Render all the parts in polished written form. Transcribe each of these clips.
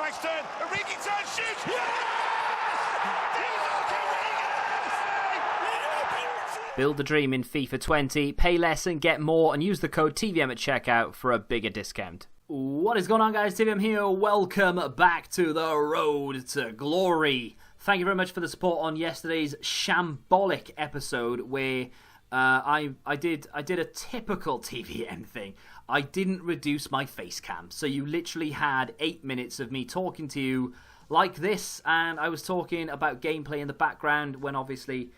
Back's turn. Origi turn, shoot! Build the dream in FIFA 20, pay less and get more, and use the code TVM at checkout for a bigger discount. What is going on, guys? TVM here. Welcome back to the road to glory. Thank you very much for the support on yesterday's shambolic episode where I did a typical TVM thing. I didn't reduce my face cam, so you literally had 8 minutes of me talking to you like this, and I was talking about gameplay in the background when obviously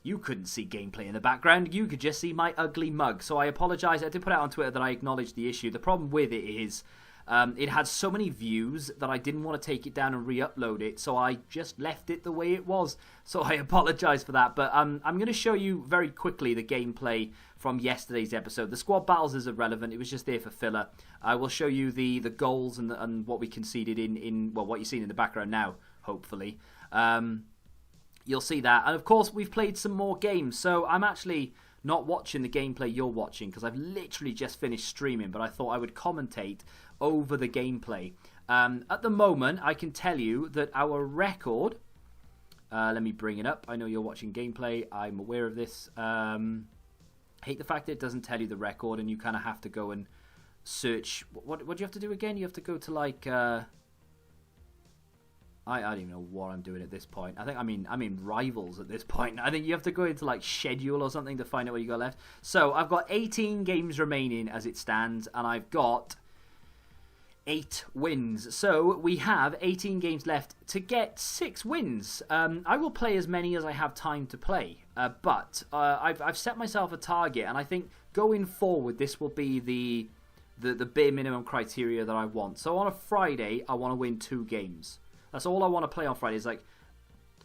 you couldn't see gameplay in the background. You could just see my ugly mug. So I apologise. I did put out on Twitter that I acknowledged the issue. The problem with it is it had so many views that I didn't want to take it down and re-upload it. So I just left it the way it was. So I apologise for that. But I'm going to show you very quickly the gameplay from yesterday's episode. The squad battles is irrelevant. It was just there for filler. I will show you the goals and what we conceded in well, what you're seeing in the background now, hopefully. You'll see that. And of course, we've played some more games. So I'm actually not watching the gameplay you're watching because I've literally just finished streaming. But I thought I would commentate over the gameplay. At the moment, I can tell you that our record... let me bring it up. I know you're watching gameplay. I'm aware of this. Hate the fact that it doesn't tell you the record and you kind of have to go and search. What do you have to do again? You have to go to like... I don't even know what I'm doing at this point. I think I'm in Rivals at this point. I think you have to go into like schedule or something to find out what you got left. So I've got 18 games remaining as it stands, and I've got 8 wins. So we have 18 games left to get 6 wins. I will play as many as I have time to play, but I've set myself a target, and I think going forward this will be the bare minimum criteria that I want. So on a Friday, I want to win 2 games. That's all I want to play on Friday is like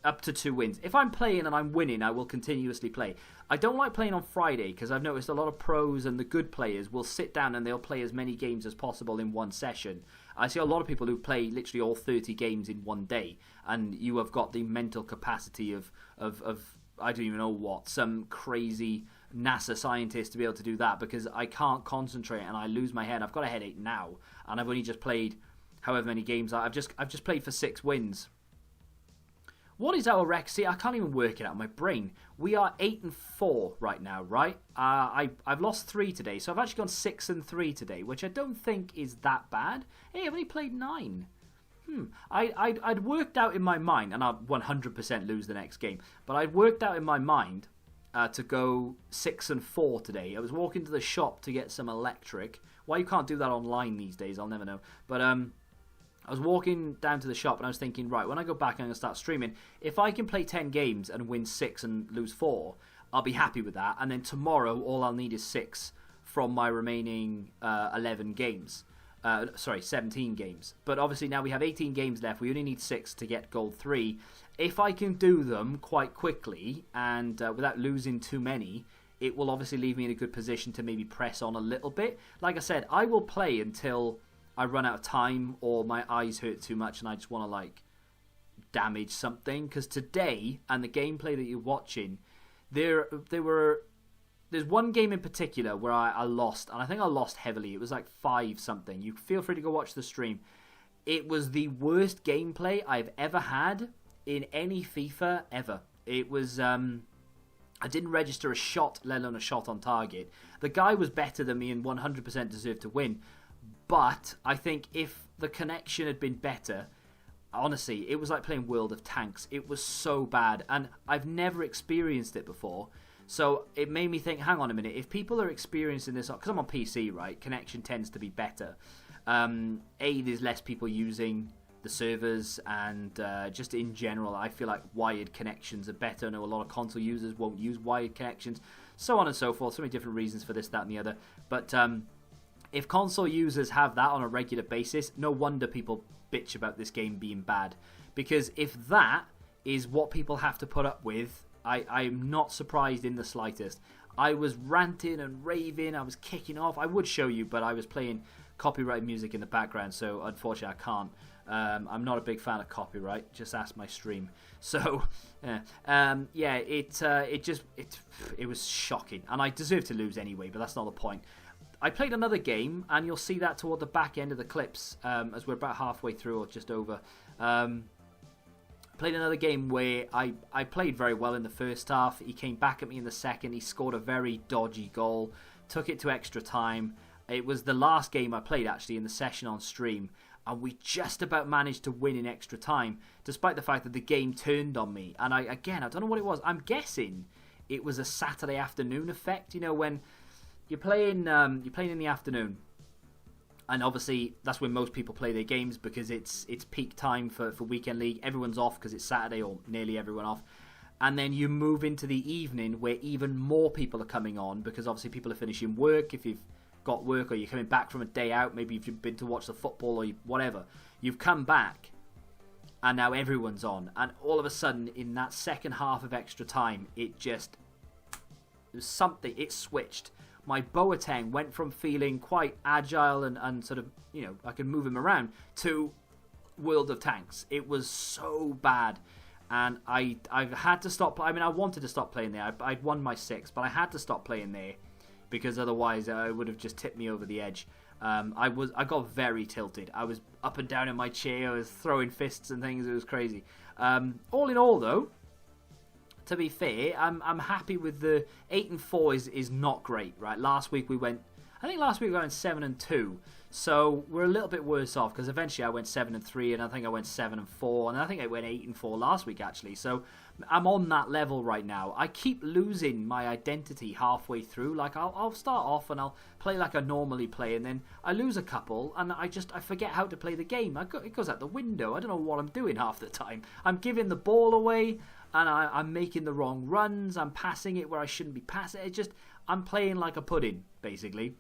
up to 2 wins. If I'm playing and I'm winning, I will continuously play. I don't like playing on Friday because I've noticed a lot of pros and the good players will sit down and they'll play as many games as possible in one session. I see a lot of people who play literally all 30 games in one day, and you have got the mental capacity of I don't even know what, some crazy NASA scientist to be able to do that, because I can't concentrate and I lose my head. I've got a headache now, and I've only just played however many games. I've just played for 6 wins. What is our record? See, I can't even work it out in my brain. We are 8-4 right now, right? I've lost 3 today, so I've actually gone 6-3 today, which I don't think is that bad. Hey, I've only played 9. I'd worked out in my mind, and I'll 100% lose the next game, but I'd worked out in my mind to go 6-4 today. I was walking to the shop to get some electric. Why you can't do that online these days, I'll never know. But I was walking down to the shop and I was thinking, right, when I go back I'm going to start streaming. If I can play 10 games and win 6 and lose 4, I'll be happy with that. And then tomorrow, all I'll need is 6 from my remaining 11 games. 17 games. But obviously now we have 18 games left. We only need 6 to get gold 3. If I can do them quite quickly and without losing too many, it will obviously leave me in a good position to maybe press on a little bit. Like I said, I will play until I run out of time or my eyes hurt too much and I just want to like damage something. Because today, and the gameplay that you're watching, there's one game in particular where I lost, and I think I lost heavily. It was like 5-something. You feel free to go watch the stream. It was the worst gameplay I've ever had in any FIFA ever. It was I didn't register a shot, let alone a shot on target. The guy was better than me and 100% deserved to win. But I think if the connection had been better, honestly, it was like playing World of Tanks. It was so bad, and I've never experienced it before. So it made me think, hang on a minute, if people are experiencing this, because I'm on PC, right, connection tends to be better. There's less people using the servers, and just in general, I feel like wired connections are better. I know a lot of console users won't use wired connections, so on and so forth. So many different reasons for this, that, and the other. But if console users have that on a regular basis, no wonder people bitch about this game being bad. Because if that is what people have to put up with, I'm not surprised in the slightest. I was ranting and raving, I was kicking off. I would show you, but I was playing copyright music in the background, so unfortunately I can't. I'm not a big fan of copyright. Just ask my stream. So, it was shocking, and I deserve to lose anyway. But that's not the point. I played another game, and you'll see that toward the back end of the clips, as we're about halfway through or just over. Played another game where I played very well in the first half. He came back at me in the second. He scored a very dodgy goal, took it to extra time. It was the last game I played, actually, in the session on stream, and we just about managed to win in extra time, despite the fact that the game turned on me. And I don't know what it was. I'm guessing it was a Saturday afternoon effect. You know, when you're playing in the afternoon, and obviously that's when most people play their games because it's peak time for weekend league. Everyone's off because it's Saturday, or nearly everyone off. And then you move into the evening where even more people are coming on because obviously people are finishing work. If you've got work or you're coming back from a day out, maybe you've been to watch the football or whatever, you've come back and now everyone's on. And all of a sudden, in that second half of extra time, it switched. My Boateng went from feeling quite agile and sort of, you know, I could move him around, to World of Tanks. It was so bad. And I've had to stop. I mean, I wanted to stop playing there. I'd won my 6, but I had to stop playing there because otherwise it would have just tipped me over the edge. I got very tilted. I was up and down in my chair. I was throwing fists and things. It was crazy. All in all, though, to be fair, I'm happy with the 8-4 is not great, right? Last week we went 7-2, so we're a little bit worse off because eventually I went 7-3, and I think I went 7-4, and I think I went 8-4 last week actually. So I'm on that level right now. I keep losing my identity halfway through. Like I'll start off and I'll play like I normally play, and then I lose a couple, and I forget how to play the game. It goes out the window. I don't know what I'm doing half the time. I'm giving the ball away, and I'm making the wrong runs. I'm passing it where I shouldn't be passing it. I'm playing like a pudding, basically.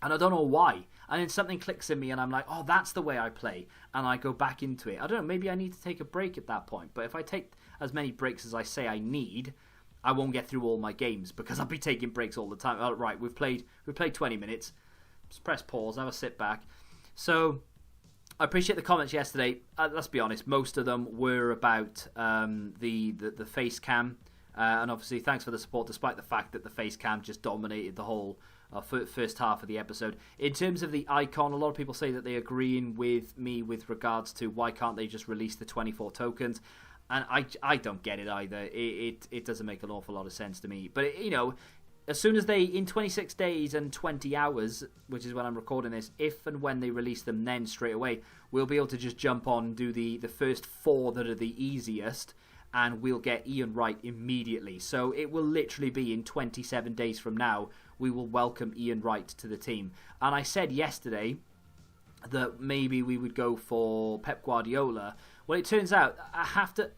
And I don't know why. And then something clicks in me and I'm like, oh, that's the way I play. And I go back into it. I don't know, maybe I need to take a break at that point. But if I take as many breaks as I say I need, I won't get through all my games because I'll be taking breaks all the time. Oh, right, we've played 20 minutes. Just press pause, have a sit back. So I appreciate the comments yesterday. Let's be honest, most of them were about the face cam. And obviously, thanks for the support, despite the fact that the face cam just dominated the whole first half of the episode. In terms of the icon, a lot of people say that they're agreeing with me with regards to why can't they just release the 24 tokens. And I don't get it either. It doesn't make an awful lot of sense to me. But, you know, as soon as in 26 days and 20 hours, which is when I'm recording this, if and when they release them then straight away, we'll be able to just jump on and do the first 4 that are the easiest, and we'll get Ian Wright immediately. So it will literally be in 27 days from now, we will welcome Ian Wright to the team. And I said yesterday that maybe we would go for Pep Guardiola. Well, it turns out, after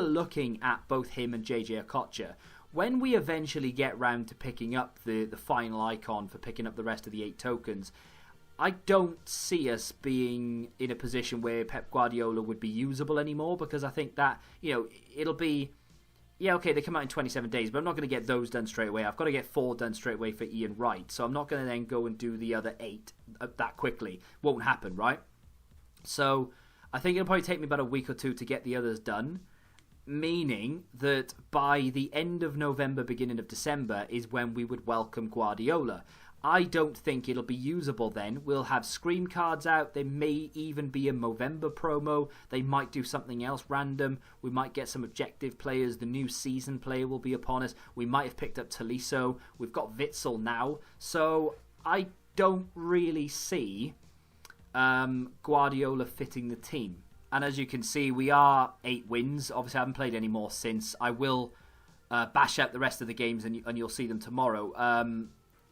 looking at both him and JJ Okocha, when we eventually get round to picking up the final icon for picking up the rest of the 8 tokens, I don't see us being in a position where Pep Guardiola would be usable anymore, because I think that, you know, it'll be, yeah, okay, they come out in 27 days, but I'm not going to get those done straight away. I've got to get 4 done straight away for Ian Wright, so I'm not going to then go and do the other 8 that quickly. Won't happen, right? So I think it'll probably take me about a week or 2 to get the others done, meaning that by the end of November, beginning of December is when we would welcome Guardiola. I don't think it'll be usable then. We'll have scream cards out. There may even be a Movember promo. They might do something else random. We might get some objective players. The new season player will be upon us. We might have picked up Tolisso. We've got Witsel now. So I don't really see Guardiola fitting the team. And as you can see, we are 8 wins. Obviously, I haven't played any more since. I will bash out the rest of the games, and you'll see them tomorrow.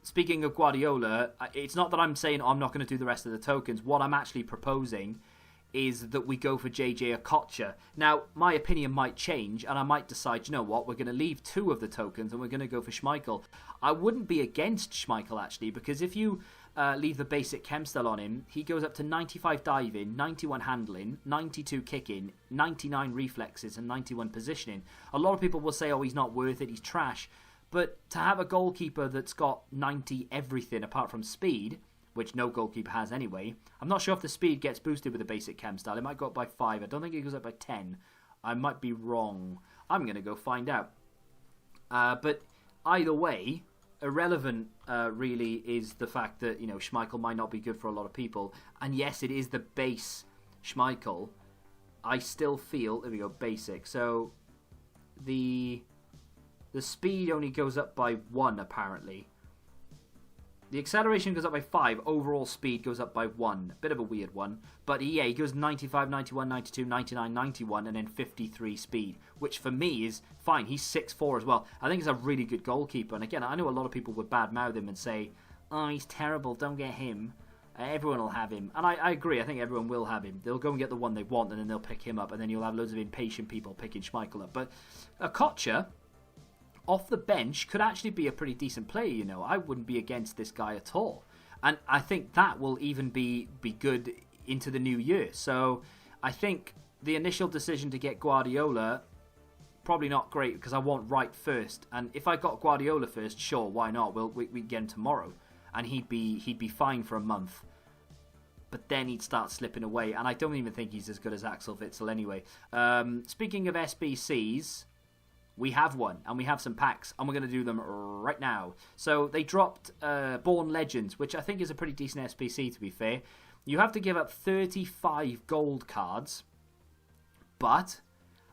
Speaking of Guardiola, it's not that I'm saying I'm not going to do the rest of the tokens. What I'm actually proposing is that we go for JJ Okocha. Now, my opinion might change, and I might decide, you know what, we're going to leave 2 of the tokens, and we're going to go for Schmeichel. I wouldn't be against Schmeichel, actually, because if you leave the basic chem style on him, he goes up to 95 diving, 91 handling, 92 kicking, 99 reflexes, and 91 positioning. A lot of people will say, oh, he's not worth it, he's trash. But to have a goalkeeper that's got 90 everything apart from speed, which no goalkeeper has anyway, I'm not sure if the speed gets boosted with the basic chem style. It might go up by 5. I don't think it goes up by 10. I might be wrong. I'm going to go find out. But either way, irrelevant, really, is the fact that, you know, Schmeichel might not be good for a lot of people. And yes, it is the base Schmeichel. I still feel, there we go, basic. So the speed only goes up by 1, apparently. The acceleration goes up by 5. Overall speed goes up by 1. Bit of a weird one. But yeah, he goes 95, 91, 92, 99, 91, and then 53 speed. Which for me is fine. He's 6'4" as well. I think he's a really good goalkeeper. And again, I know a lot of people would badmouth him and say, oh, he's terrible, don't get him. Everyone will have him. And I agree, I think everyone will have him. They'll go and get the one they want, and then they'll pick him up. And then you'll have loads of impatient people picking Schmeichel up. But Okocha, off the bench, could actually be a pretty decent player, you know. I wouldn't be against this guy at all. And I think that will even be good into the new year. So I think the initial decision to get Guardiola, probably not great, because I want Wright first. And if I got Guardiola first, sure, why not? We get him tomorrow. And he'd be fine for a month. But then he'd start slipping away. And I don't even think he's as good as Axel Witsel anyway. Speaking of SBCs, we have one, and we have some packs, and we're going to do them right now. So they dropped Born Legends, which I think is a pretty decent SBC, to be fair. You have to give up 35 gold cards, but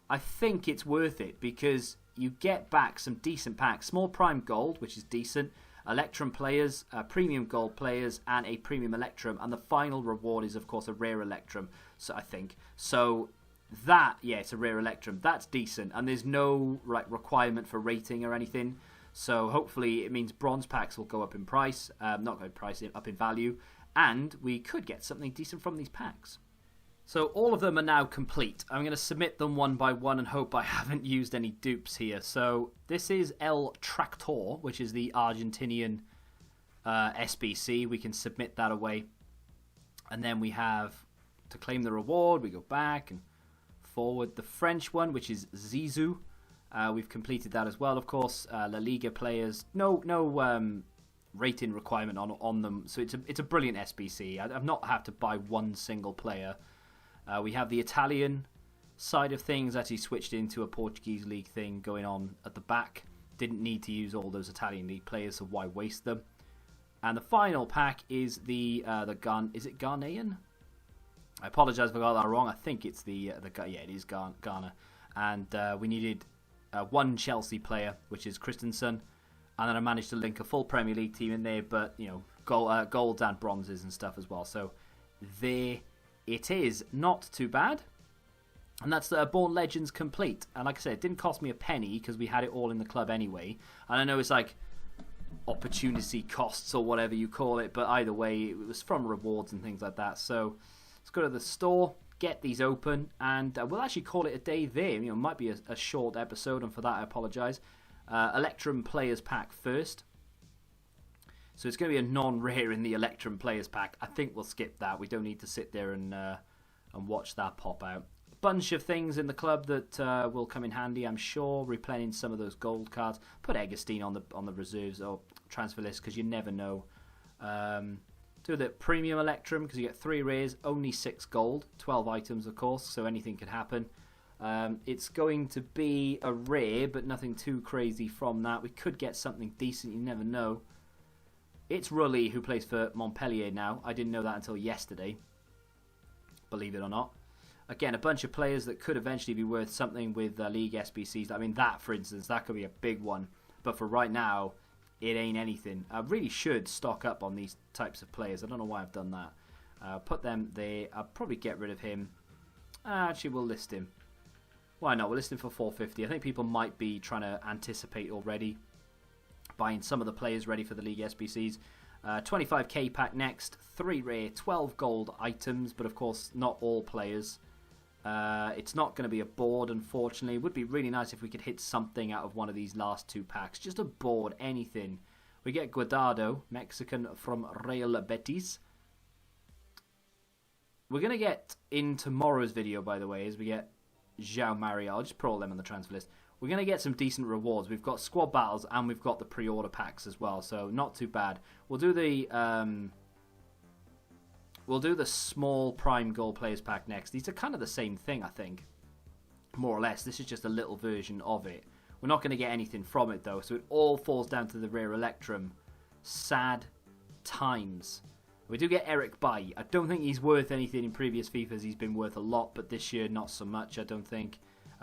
I think it's worth it, because you get back some decent packs. Small Prime Gold, which is decent, Electrum players, Premium Gold players, and a Premium Electrum, and the final reward is, of course, a Rare Electrum, so I think. So that, yeah, it's a Rare Electrum. That's decent, and there's no requirement for rating or anything. So hopefully it means bronze packs will go up in price, not go in price, up in value, and we could get something decent from these packs. So all of them are now complete. I'm going to submit them one by one and hope I haven't used any dupes here. So this is El Tractor, which is the Argentinian SBC. We can submit that away, and then we have to claim the reward. We go back and forward. The French one, which is Zizou, we've completed that as well, of course. La Liga players, no rating requirement on them, so it's a brilliant SBC. I've not had to buy one single player. We have the Italian side of things, actually switched into a Portuguese league thing going on at the back. Didn't need to use all those Italian league players, so why waste them? And the final pack is the is it Ghanaian? I apologise if I got that wrong. I think it's yeah, it is Ghana. And we needed one Chelsea player, which is Christensen. And then I managed to link a full Premier League team in there, but, you know, golds and bronzes and stuff as well. So there it is. Not too bad. And that's Born Legends complete. And like I said, it didn't cost me a penny because we had it all in the club anyway. And I know it's like opportunity costs or whatever you call it, but either way, it was from rewards and things like that. So let's go to the store, get these open, and we'll actually call it a day there. You know, it might be a short episode, and for that I apologise. Electrum Players Pack first. So it's going to be a non-rare in the Electrum Players Pack. I think we'll skip that. We don't need to sit there and watch that pop out. A bunch of things in the club that will come in handy, I'm sure. Replenishing some of those gold cards. Put Eggestein on the reserves or transfer list, because you never know. Do the Premium Electrum, because you get 3 rares, only 6 gold, 12 items of course, so anything could happen. It's going to be a rare, but nothing too crazy from that. We could get something decent, you never know. It's Rulli, who plays for Montpellier now. I didn't know that until yesterday, believe it or not. Again, a bunch of players that could eventually be worth something with League SBCs. I mean, that, for instance, that could be a big one. But for right now, it ain't anything. I really should stock up on these types of players. I don't know why I've done that. Put them there. I'll probably get rid of him. Actually, we'll list him. Why not? We'll list him for 450. I think people might be trying to anticipate already, buying some of the players ready for the League SBCs. 25k pack next. 3 rare, 12 gold items, but of course not all players. It's not going to be a board, unfortunately. It would be really nice if we could hit something out of one of these last 2 packs. Just a board, anything. We get Guardado, Mexican from Real Betis. We're going to get, in tomorrow's video, by the way, as we get João Mario. I'll just put all them on the transfer list. We're going to get some decent rewards. We've got squad battles and we've got the pre-order packs as well, so not too bad. We'll do the small Prime Gold Players Pack next. These are kind of the same thing, I think. More or less. This is just a little version of it. We're not going to get anything from it, though, so it all falls down to the rare Electrum. Sad times. We do get Eric Bailly. I don't think he's worth anything in previous FIFAs. He's been worth a lot, but this year, not so much, I don't think.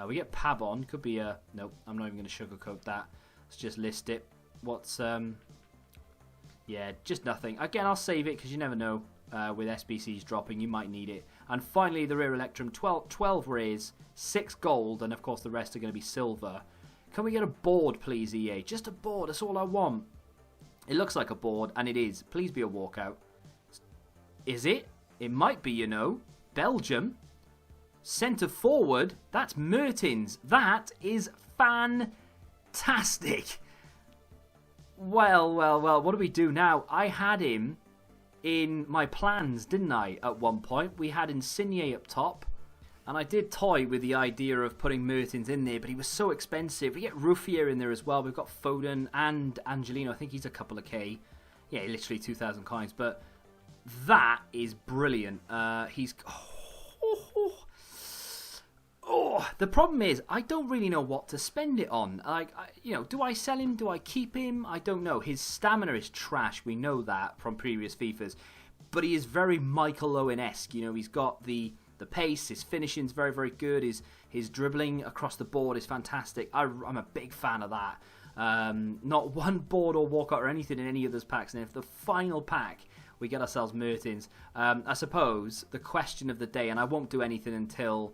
We get Pabon. Could be a... Nope, I'm not even going to sugarcoat that. Let's just list it. What's... Yeah, just nothing. Again, I'll save it, because you never know. With SBCs dropping, you might need it. And finally, the rare Electrum. 12 rares, 6 gold, and of course the rest are going to be silver. Can we get a board, please, EA? Just a board. That's all I want. It looks like a board, and it is. Please be a walkout. Is it? It might be, you know. Belgium. Centre forward. That's Mertens. That is fantastic. Well. What do we do now? I had him in my plans, didn't I, at one point? We had Insigne up top. And I did toy with the idea of putting Mertens in there, but he was so expensive. We get Ruffier in there as well. We've got Foden and Angelino. I think he's a couple of K. Yeah, literally 2,000 coins. But that is brilliant. He's... the problem is, I don't really know what to spend it on. Like, do I sell him? Do I keep him? I don't know. His stamina is trash. We know that from previous FIFAs. But he is very Michael Owen-esque. You know, he's got the pace, his finishing's very, very good. His dribbling across the board is fantastic. I'm a big fan of that. Not one board or walkout or anything in any of those packs. And if the final pack, we get ourselves Mertens, I suppose the question of the day, and I won't do anything until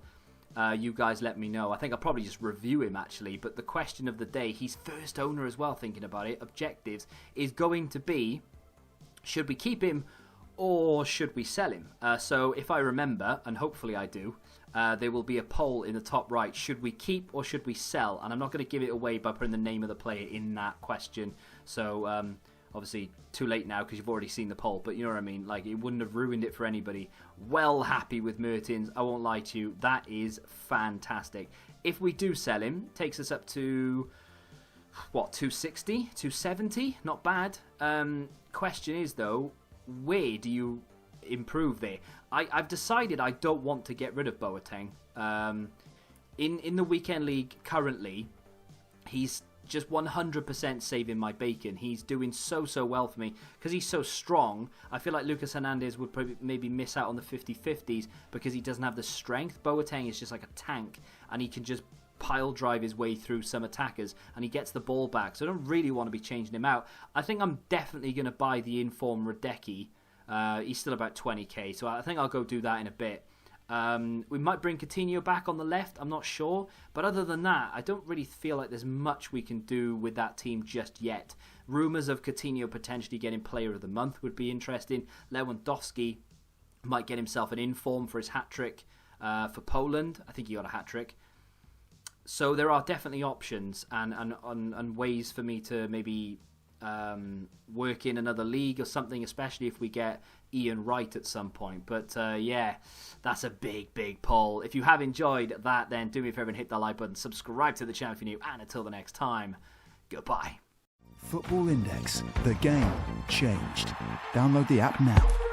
you guys let me know. I think I'll probably just review him, actually. But the question of the day, he's first owner as well, thinking about it, objectives, is going to be, should we keep him or should we sell him? So if I remember, and hopefully I do, there will be a poll in the top right. Should we keep or should we sell? And I'm not going to give it away by putting the name of the player in that question. So obviously too late now because you've already seen the poll. But you know what I mean? Like, it wouldn't have ruined it for anybody. Well happy with Mertens. I won't lie to you. That is fantastic. If we do sell him, takes us up to... what, 260? 270? Not bad. Question is, though, where do you improve there? I've decided I don't want to get rid of Boateng. In the weekend league currently, he's just 100% saving my bacon. He's doing so well for me because he's so strong. I feel like Lucas Hernandez would probably maybe miss out on the 50-50s because he doesn't have the strength. Boateng is just like a tank, and he can just pile drive his way through some attackers, and he gets the ball back. So I don't really want to be changing him out. I think I'm definitely going to buy the inform Radecki. He's still about 20k, so I think I'll go do that in a bit. We might bring Coutinho back on the left, I'm not sure. But other than that, I don't really feel like there's much we can do with that team just yet. Rumours of Coutinho potentially getting Player of the Month would be interesting. Lewandowski might get himself an inform for his hat-trick for Poland. I think he got a hat-trick. So there are definitely options and ways for me to maybe work in another league or something, especially if we get Ian Wright at some point. But yeah, that's a big poll. If you have enjoyed that, then do me a favour and hit that like button, subscribe to the channel if you're new, and until the next time, goodbye. Football Index, the game changed. Download the app now.